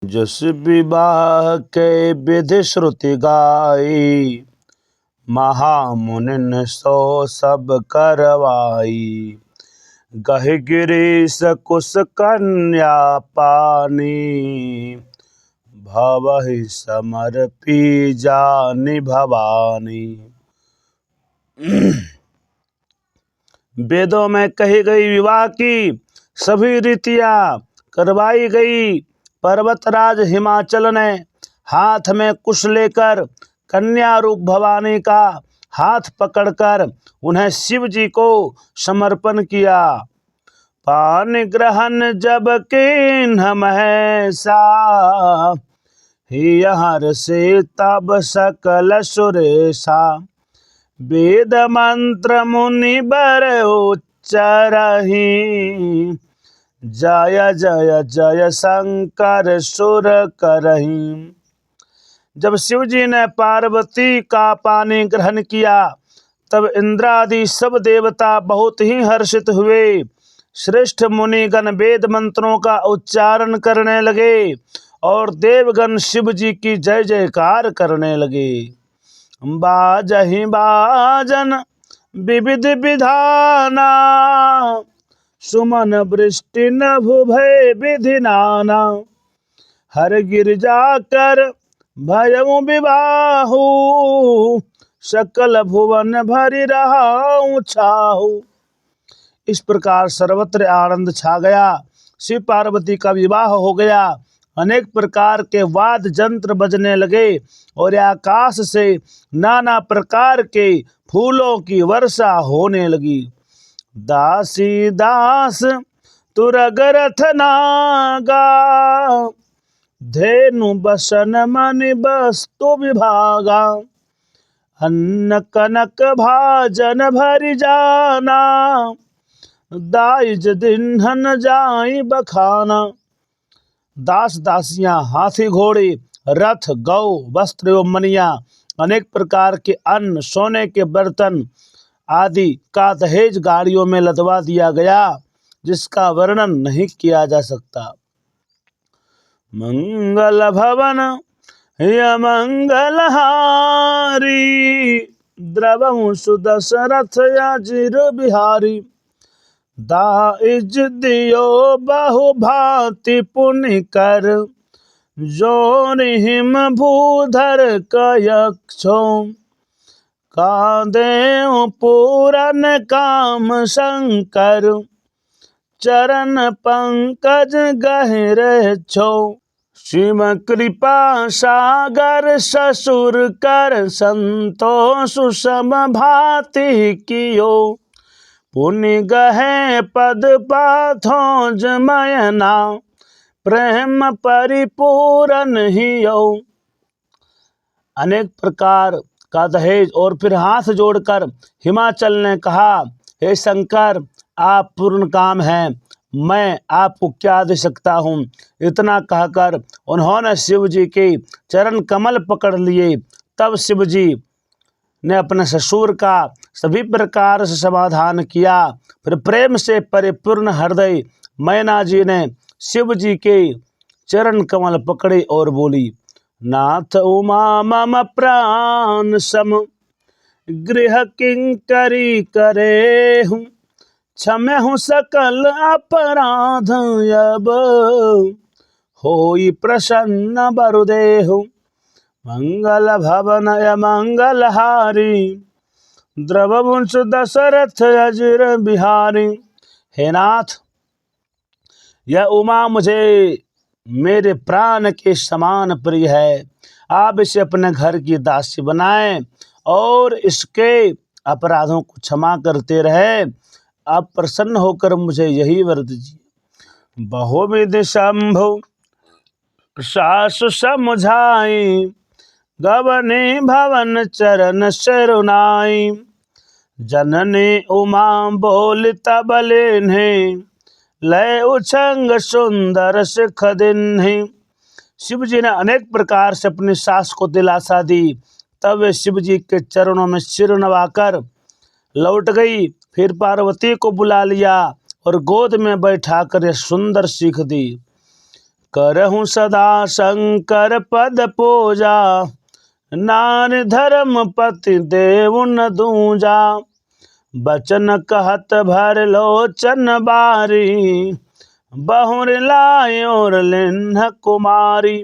जस विवाह के विधि श्रुति गाई, महामुनिन सो सब करवाई। गहि गिरीश कुश कन्या पानी, भवहि समर्पी जानि भवानी। वेदों में कही गई विवाह की सभी रीतियां करवाई गई। पर्वतराज हिमाचल ने हाथ में कुश लेकर कन्या रूप भवानी का हाथ पकड़कर उन्हें शिव जी को समर्पण किया। पान ग्रहण जब कीन्ह महेशा, हियहर से तब सकल सुरेशा। वेद मंत्र मुनि बर उच्चरहि, जय जय जय शंकर सुर करहि। जब शिव जी ने पार्वती का पानी ग्रहण किया तब इंद्रादि सब देवता बहुत ही हर्षित हुए। श्रेष्ठ मुनिगण वेद मंत्रों का उच्चारण करने लगे और देवगण शिव जी की जय जयकार करने लगे। बाजहि बाजन विविध विधाना, सुमन वृष्टि नभु भय विधि नाना। हर गिरजा कर भयउ विवाहु, सकल भुवन भरि रहाउ छाहु। इस प्रकार सर्वत्र आनंद छा गया। शिव पार्वती का विवाह हो गया। अनेक प्रकार के वाद्य यंत्र बजने लगे और आकाश से नाना प्रकार के फूलों की वर्षा होने लगी। दासी दास तुरग रथ नागा, धेनु बसन मनि वस्तु विभागा। अन्न कनक भाजन भरि जाना, दाइज दिन्हन जाई बखाना। दास दासियां, हाथी घोड़े, रथ, गौ, वस्त्र एवं मनिया, अनेक प्रकार के अन्न, सोने के बर्तन आदि का दहेज गाड़ियों में लदवा दिया गया, जिसका वर्णन नहीं किया जा सकता। मंगल भवन य मंगल हारी, द्रवहु सुदशरथ अजिर बिहारी। दाइज दियो बहु भांति पुनि कर, जोनि हिम भूधर कयक्षो। कांदेउ पूरन काम शंकर, चरण पंकज गहिर छो। शिव कृपा सागर ससुर कर, संतोष सम भांति कियो। पुनि गहे पद पाथोज मयना, प्रेम परिपूरन हियो। अनेक प्रकार का दहेज और फिर हाथ जोड़कर हिमाचल ने कहा, हे शंकर, आप पूर्ण काम हैं, मैं आपको क्या दे सकता हूँ। इतना कहकर उन्होंने शिव जी के चरण कमल पकड़ लिए। तब शिव जी ने अपने ससुर का सभी प्रकार से समाधान किया। फिर प्रेम से परिपूर्ण हृदय मैना जी ने शिव जी के चरण कमल पकड़े और बोली, नाथ उमा मम प्राण सम, गृह किंकरी करे हूँ। क्षम्यहु सकल अपराध, अब होई प्रसन्न वरुदेहु। मंगल भवन य मंगल हारी, द्रववंश दशरथ अजिर बिहारी। हे नाथ, यह उमा मुझे मेरे प्राण के समान प्रिय है। आप इसे अपने घर की दासी बनाएं और इसके अपराधों को क्षमा करते रहे। आप प्रसन्न होकर मुझे यही वर दीजिए। बहुविध शंभु सासु समुझाई, गवने भवन चरण शरुनाई। जननी उमा बोल तब लेन्हि, लय उछंग सुंदर सिख दिन्हि। शिव जी ने अनेक प्रकार से अपनी सास को दिलासा दी। तब वे शिव जी के चरणों में सिर नवाकर लौट गई। फिर पार्वती को बुला लिया और गोद में बैठाकर यह सुंदर सीख दी। करहूँ सदा शंकर पद पूजा, नारी धर्म पति देव न दूजा। बचन कहत भर लोचन बारी, बहुर लायोर लिन्ह कुमारी।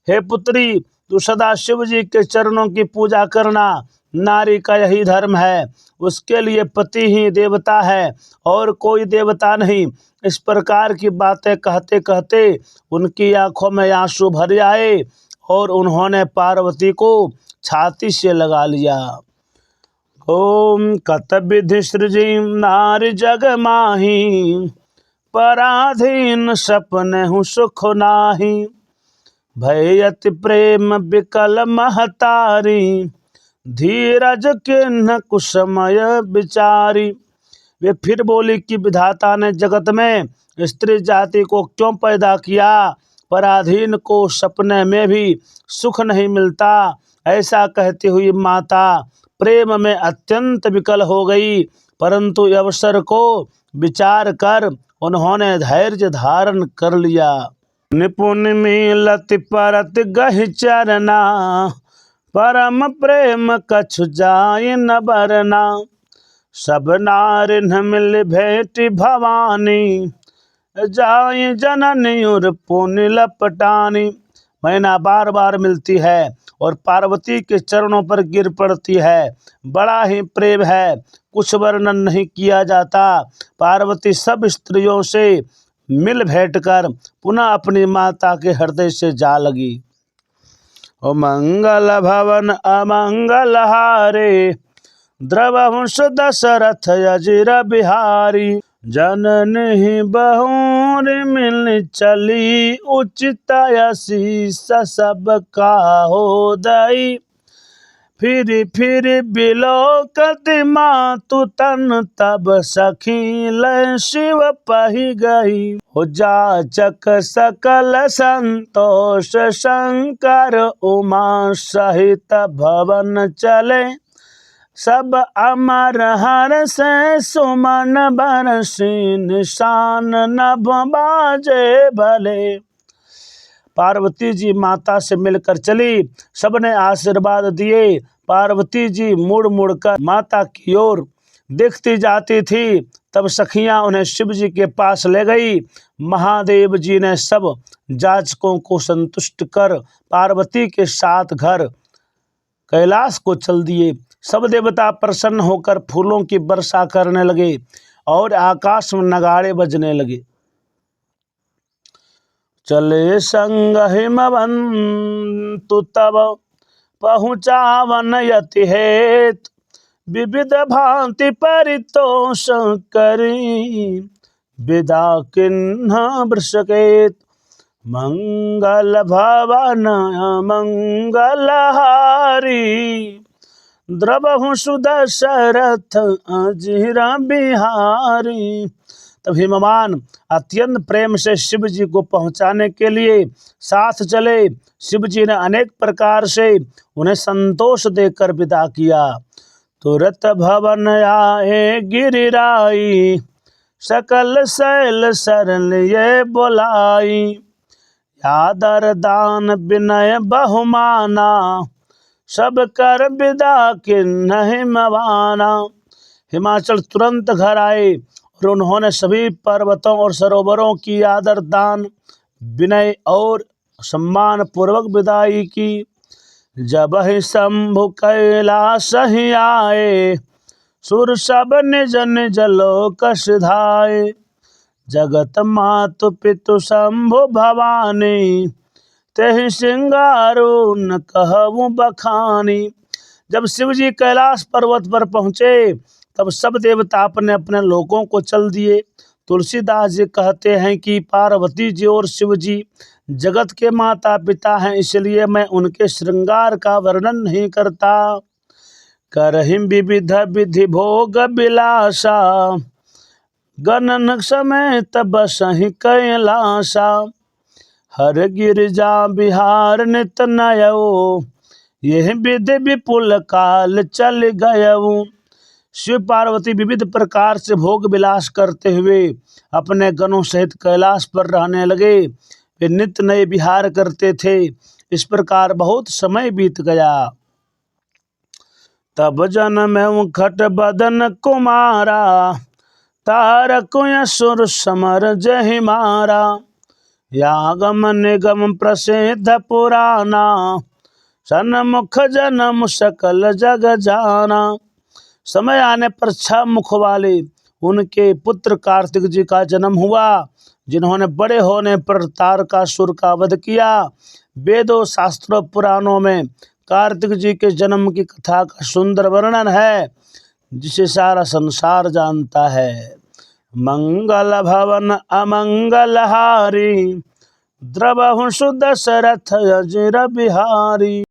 हे पुत्री, तू सदा शिव जी के चरणों की पूजा करना, नारी का यही धर्म है। उसके लिए पति ही देवता है और कोई देवता नहीं। इस प्रकार की बातें कहते कहते उनकी आंखों में आंसू भर आए और उन्होंने पार्वती को छाती से लगा लिया। ओम कत विधि सृजी नारी जग माही, पराधीन सपने हूँ सुख नाही। भयति प्रेम विकल महतारी, धीरज किन्ह कुसमय विचारी। वे फिर बोली कि विधाता ने जगत में स्त्री जाति को क्यों पैदा किया? पराधीन को सपने में भी सुख नहीं मिलता। ऐसा कहती हुई माता प्रेम में अत्यंत विकल हो गई, परंतु अवसर को विचार कर उन्होंने धैर्य धारण कर लिया। निपुण मिलति परत गहि चरना, परम प्रेम कछु जाय न बरना। सब नारिन मिल भेटी भवानी, जाय जननी उर पुनि लपटानी। मैना बार बार मिलती है और पार्वती के चरणों पर गिर पड़ती है। बड़ा ही प्रेम है, कुछ वर्णन नहीं किया जाता। पार्वती सब स्त्रियों से मिल भेंट कर पुनः अपनी माता के हृदय से जा लगी। ओ मंगल भवन अमंगल हारे, द्रवहुंस दशरथ अजिर बिहारी। जननी बहुर मिल चली, उचित आशीष सब काहू दई। फिर बिलोकत मातु तन, तब सखी लय शिव पही गई। हो जाचक सकल संतोष, शंकर उमा सहित भवन चले। सब अमर हर्ष सुमन बरसी, निशान नभ बाजे भले। पार्वती जी माता से मिलकर चली, सबने आशीर्वाद दिए। पार्वती जी मुड़ मुड़ कर माता की ओर देखती जाती थी। तब सखियां उन्हें शिव जी के पास ले गई। महादेव जी ने सब जाचकों को संतुष्ट कर पार्वती के साथ घर कैलाश को चल दिए। सब देवता प्रसन्न होकर फूलों की वर्षा करने लगे और आकाश में नगाड़े बजने लगे। चले संग हिमवंतु तब, पहुँचावन यति हेत। विविध भांति परितोष करी, विदा किन्ह वृषकेत। मंगल भवन मंगल हारी, द्रवहु सुदशरथ अजिर बिहारी। तब हिमवान अत्यंत प्रेम से शिव जी को पहुंचाने के लिए साथ चले। शिव जी ने अनेक प्रकार से उन्हें संतोष देकर विदा किया। तुरत भवन आए गिरिराई, सकल शैल सरल ये बोलाई। आदर दान विनय बहुमाना, सब कर विदा किन्ह हिमवाना। हिमाचल तुरंत घर आए और उन्होंने सभी पर्वतों और सरोवरों की आदर दान विनय और सम्मान पूर्वक विदाई की। जब ही शंभु कैलाश ही आए, सुर सब निज निज लोक सिधाए। जगत मातु पितु शंभु भवानी, तेहि सिंगारो न कहूँ बखानी। जब शिव जी कैलाश पर्वत पर पहुँचे तब सब देवता अपने अपने लोकों को चल दिए। तुलसीदास जी कहते हैं कि पार्वती जी और शिव जी जगत के माता पिता हैं, इसलिए मैं उनके श्रृंगार का वर्णन नहीं करता। करहिं विविध विधि भोग विलासा, गणन समेत बसहि कैलासा। हर गिरिजा बिहार नित नयौ, यह विधि विपुल काल चल गयऊ। शिव पार्वती विविध प्रकार से भोग विलास करते हुए अपने गणों सहित कैलाश पर रहने लगे। वे नित्य नए विहार करते थे। इस प्रकार बहुत समय बीत गया। तब जनमें खट बदन कुमारा, तारक असुर समर जहि मारा। यागम निगम प्रसिद्ध पुराना, सन्मुख जन्म सकल जग जाना। समय आने पर 6 मुख वाले उनके पुत्र कार्तिक जी का जन्म हुआ, जिन्होंने बड़े होने पर तारकासुर का वध किया। वेदों शास्त्रों पुराणों में कार्तिक जी के जन्म की कथा का सुंदर वर्णन है, जिसे सारा संसार जानता है। मंगल भवन अमंगल हारी, द्रवहु सुदशरथ अजिर बिहारी।